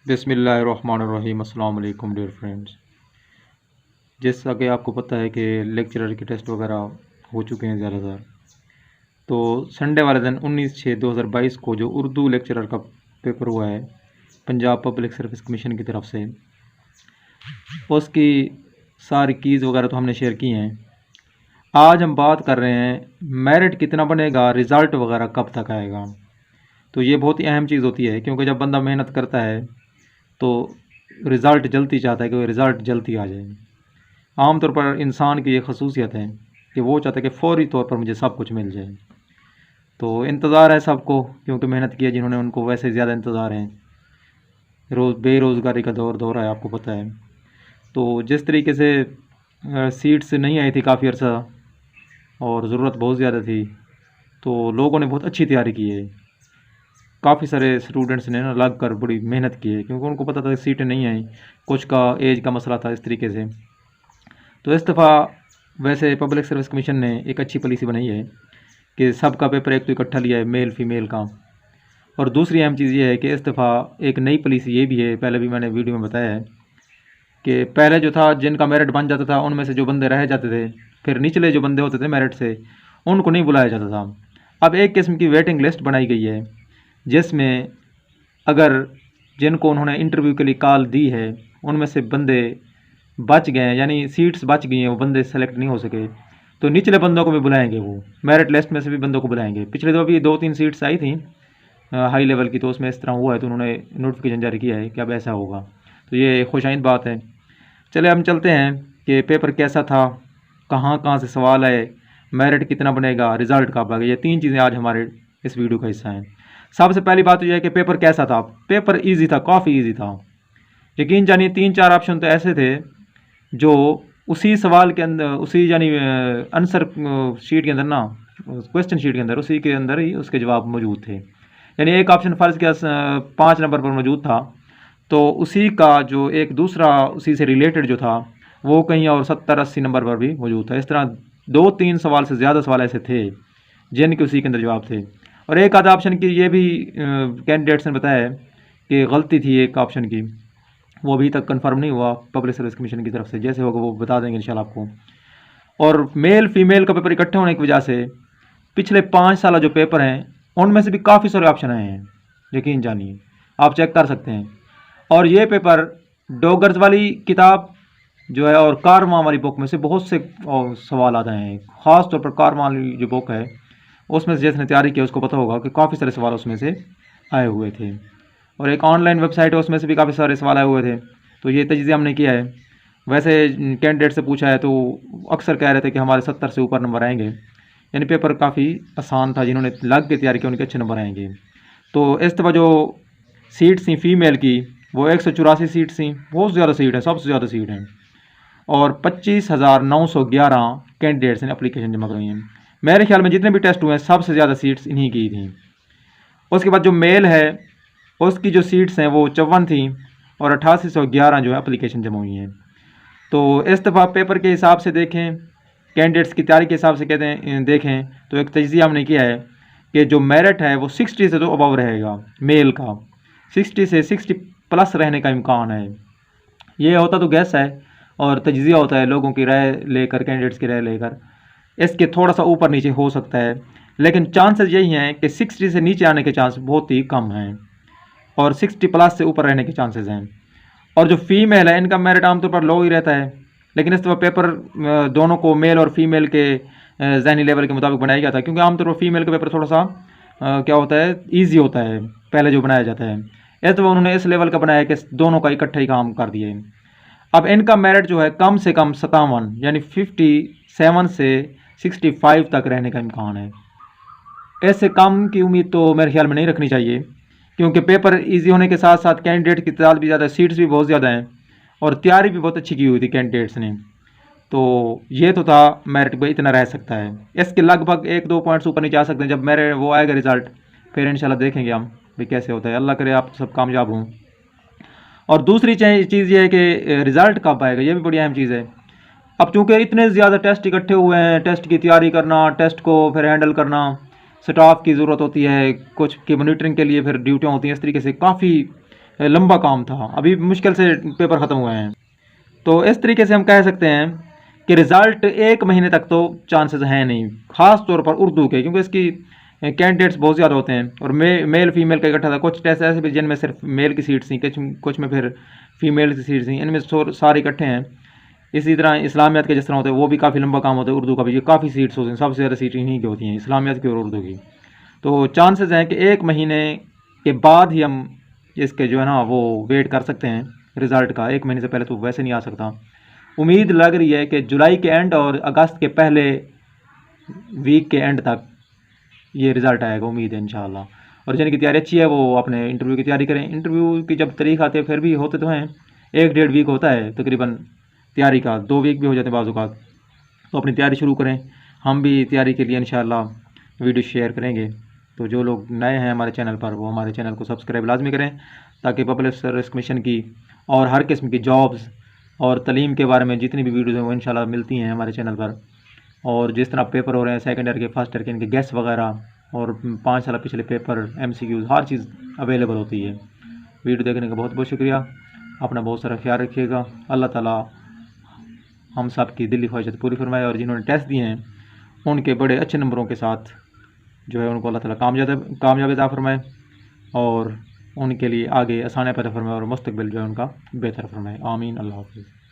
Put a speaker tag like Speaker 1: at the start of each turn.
Speaker 1: बिस्मिल्लाहिर्रहमानिर्रहीम। अस्सलाम वालेकुम डियर फ्रेंड्स। जैसा कि आपको पता है कि लेक्चरर के टेस्ट वगैरह हो चुके हैं ज़्यादातर, तो संडे वाले दिन 19/6/2022 को जो उर्दू लेक्चरर का पेपर हुआ है पंजाब पब्लिक सर्विस कमीशन की तरफ से, उसकी सारी कीज़ वगैरह तो हमने शेयर की हैं। आज हम बात कर रहे हैं मेरिट कितना बनेगा, रिज़ल्ट वगैरह कब तक आएगा। तो ये बहुत ही अहम चीज़ होती है, क्योंकि जब बंदा मेहनत करता है तो रिज़ल्ट जल्दी चाहता है कि रिज़ल्ट जल्दी आ जाए। आमतौर पर इंसान की ये खसूसियत है कि वो चाहता है कि फ़ौरी तौर पर मुझे सब कुछ मिल जाए। तो इंतज़ार है सबको, क्योंकि मेहनत की है जिन्होंने, उनको वैसे ज़्यादा इंतज़ार है। बेरोज़गारी का दौर है, आपको पता है। तो जिस तरीके से सीट्स नहीं आई थी काफ़ी अर्सा और ज़रूरत बहुत ज़्यादा थी, तो लोगों ने बहुत अच्छी तैयारी की है। काफ़ी सारे स्टूडेंट्स ने ना लग कर बड़ी मेहनत की है, क्योंकि उनको पता था कि सीटें नहीं आई, कुछ का एज का मसला था इस तरीके से। तो इस दफ़ा वैसे पब्लिक सर्विस कमीशन ने एक अच्छी पॉलिसी बनाई है कि सबका पेपर एक तो इकट्ठा लिया है, मेल फीमेल का। और दूसरी अहम चीज़ ये है कि इस दफ़ा एक नई पॉलिसी ये भी है, पहले भी मैंने वीडियो में बताया है कि पहले जो था जिनका मेरिट बन जाता था उनमें से जो बंदे रह जाते थे, फिर निचले जो बंदे होते थे मेरिट से, उनको नहीं बुलाया जाता था। अब एक किस्म की वेटिंग लिस्ट बनाई गई है, जिसमें अगर जिनको उन्होंने इंटरव्यू के लिए कॉल दी है उनमें से बंदे बच गए हैं, यानी सीट्स बच गई हैं, वो बंदे सेलेक्ट नहीं हो सके, तो निचले बंदों को भी बुलाएंगे। वो मेरिट लिस्ट में से भी बंदों को बुलाएंगे। पिछले तो अभी 2-3 सीट्स आई थी हाई लेवल की, तो उसमें इस तरह हुआ है, तो उन्होंने नोटिफिकेशन जारी किया है कि अब ऐसा होगा। तो ये खुशाइंद बात है। चले हम चलते हैं कि पेपर कैसा था, कहाँ कहाँ से सवाल आए, मेरिट कितना बनेगा, रिज़ल्ट कब आएगा। ये 3 चीज़ें आज हमारे इस वीडियो का हिस्सा हैं। सबसे पहली बात तो यह है कि पेपर कैसा था। पेपर ईजी था, काफ़ी ईजी था। यकीन जानिए 3-4 ऑप्शन तो ऐसे थे जो उसी सवाल के अंदर, उसी यानी आंसर शीट के अंदर ना, क्वेश्चन शीट के अंदर, उसी के अंदर ही उसके जवाब मौजूद थे। यानी एक ऑप्शन फ़र्ज़ किया 5 नंबर पर मौजूद था, तो उसी का जो एक दूसरा उसी से रिलेटेड जो था वो कहीं और 70-80 नंबर पर भी मौजूद था। इस तरह 2-3 सवाल से ज़्यादा सवाल ऐसे थे जिनके उसी के अंदर जवाब थे। और एक आधा ऑप्शन की ये भी कैंडिडेट्स ने बताया है कि गलती थी एक ऑप्शन की, वो अभी तक कंफर्म नहीं हुआ पब्लिक सर्विस कमीशन की तरफ से। जैसे होगा वो बता देंगे इंशाल्लाह आपको। और मेल फीमेल का पेपर इकट्ठे होने की वजह से पिछले 5 साल जो पेपर हैं उनमें से भी काफ़ी सारे ऑप्शन आए हैं, यकीन जानिए, आप चेक कर सकते हैं। और ये पेपर डॉगर्स वाली किताब जो है और कारवां वाली बुक में से बहुत से सवाल आते हैं। ख़ास तौर पर कारवां वाली जो बुक है उसमें से जिसने तैयारी की उसको पता होगा कि काफ़ी सारे सवाल उसमें से आए हुए थे। और एक ऑनलाइन वेबसाइट है उसमें से भी काफ़ी सारे सवाल आए हुए थे। तो ये तजज़िया हमने किया है। वैसे कैंडिडेट से पूछा है तो अक्सर कह रहे थे कि हमारे 70 से ऊपर नंबर आएंगे, यानी पेपर काफ़ी आसान था। जिन्होंने लग के तैयारी की उनके अच्छे नंबर आएंगे। तो इस दफ़ा जो सीट्स थी फीमेल की वो 184 सीट्स थी, बहुत ज़्यादा सीट है, सबसे ज़्यादा सीट हैं। और 25,911 कैंडिडेट्स ने अप्लीकेशन जमा करवाई हैं। मेरे ख्याल में जितने भी टेस्ट हुए हैं सबसे ज़्यादा सीट्स इन्हीं की थी। उसके बाद जो मेल है उसकी जो सीट्स हैं वो 54 थी और 8811 जो है अप्लीकेशन जमा हुई हैं। तो इस दफ़ा पेपर के हिसाब से देखें, कैंडिडेट्स की तैयारी के हिसाब से कहते हैं देखें, तो एक तजज़िया हमने किया है कि जो मेरिट है वो 60 से तो अबव रहेगा। मेल का 60 से 60 प्लस रहने का इम्कान है। ये होता तो गैस है और तजज़िया होता है, लोगों की राय लेकर, कैंडिडेट्स की राय लेकर इसके थोड़ा सा ऊपर नीचे हो सकता है, लेकिन चांसेस यही हैं कि 60 से नीचे आने के चांस बहुत ही कम हैं और 60 प्लस से ऊपर रहने के चांसेस हैं। और जो फीमेल है इनका मेरिट आमतौर पर लो ही रहता है, लेकिन इस दफ़ा पेपर दोनों को मेल और फीमेल के ज़हनी लेवल के मुताबिक बनाया गया था, क्योंकि आमतौर पर फीमेल का पेपर थोड़ा सा क्या होता है, ईजी होता है पहले जो बनाया जाता है। इस दफ़ा उन्होंने इस लेवल का बनाया कि दोनों का इकट्ठा ही काम कर दिए। अब इनका मेरिट जो है कम से कम 57 यानी 57 से 65 तक रहने का इम्कान है। ऐसे कम की उम्मीद तो मेरे ख्याल में नहीं रखनी चाहिए, क्योंकि पेपर इजी होने के साथ साथ कैंडिडेट की तादाद भी ज़्यादा है, सीट्स भी बहुत ज़्यादा हैं और तैयारी भी बहुत अच्छी की हुई थी कैंडिडेट्स ने। तो ये तो था मेरिट पे इतना रह सकता है। इसके लगभग 1-2 पॉइंट्स ऊपर नीचे आ सकते हैं। जब मेरे वो आएगा रिज़ल्ट फिर इंशाल्लाह देखेंगे हम भाई कैसे होता है। अल्लाह करे आप सब कामयाब हों। और दूसरी चीज़ ये है कि रिज़ल्ट कब आएगा, ये भी बड़ी अहम चीज़ है। अब चूँकि इतने ज़्यादा टेस्ट इकट्ठे हुए हैं, टेस्ट की तैयारी करना, टेस्ट को फिर हैंडल करना, स्टाफ की ज़रूरत होती है, कुछ की मॉनिटरिंग के लिए फिर ड्यूटियाँ होती हैं, इस तरीके से काफ़ी लंबा काम था, अभी मुश्किल से पेपर ख़त्म हुए हैं। तो इस तरीके से हम कह सकते हैं कि रिज़ल्ट 1 महीने तक तो चांसेस हैं नहीं, ख़ास तौर पर उर्दू के, क्योंकि इसकी कैंडिडेट्स बहुत ज़्यादा होते हैं और मेल फीमेल का इकट्ठा था। कुछ टेस्ट ऐसे भी जिनमें सिर्फ मेल की सीट्स थी, कुछ में फिर फीमेल की सीट्स थी, इनमें सारे इकट्ठे हैं। इसी तरह इस्लामियात के जिस तरह होते हैं वो भी काफ़ी लंबा काम होता है, उर्दू का भी ये काफ़ी सीट्स होती हैं, सबसे ज़्यादा सीटें इन्हीं की होती हैं, इस्लामियात की और उर्दू की। तो चांसेस हैं कि 1 महीने के बाद ही हम इसके जो है ना वो वेट कर सकते हैं रिज़ल्ट का। 1 महीने से पहले तो वैसे नहीं आ सकता। उम्मीद लग रही है कि जुलाई के एंड और अगस्त के पहले वीक के एंड तक ये रिज़ल्ट आएगा, उम्मीद है इंशाल्लाह। और जिनकी तैयारी अच्छी है वो अपने इंटरव्यू की तैयारी करें। इंटरव्यू की जब तारीख आती है फिर भी होते तो हैं, 1-1.5 वीक होता है तकरीबन तैयारी का, 2 वीक भी हो जाते हैं बाज़ औक़ात। तो अपनी तैयारी शुरू करें, हम भी तैयारी के लिए इंशाल्लाह वीडियो शेयर करेंगे। तो जो लोग नए हैं हमारे चैनल पर वो हमारे चैनल को सब्सक्राइब लाजमी करें, ताकि पब्लिक सर्विस कमीशन की और हर किस्म की जॉब्स और तालीम के बारे में जितनी भी वीडियोज़ हैं वो इंशाल्लाह मिलती हैं हमारे चैनल पर। और जिस तरह पेपर हो रहे हैं सेकंड ईयर के, फर्स्ट ईयर के, इनके गेस्ट वगैरह और 5 साल पिछले पेपर, MCQs, हर चीज़ अवेलेबल होती है। वीडियो देखने का बहुत बहुत शुक्रिया। अपना बहुत सारा ख्याल रखिएगा। अल्लाह ताला हम सब की दिली ख्वाहिशात पूरी फरमाए, और जिन्होंने टेस्ट दिए हैं उनके बड़े अच्छे नंबरों के साथ जो है उनको अल्लाह ताला कामयाबी अता फरमाए, और उनके लिए आगे आसानियाँ पैदा फरमाए और मुस्तकबिल जो है उनका बेहतर फरमाए। आमीन। अल्लाह हाफ़िज़।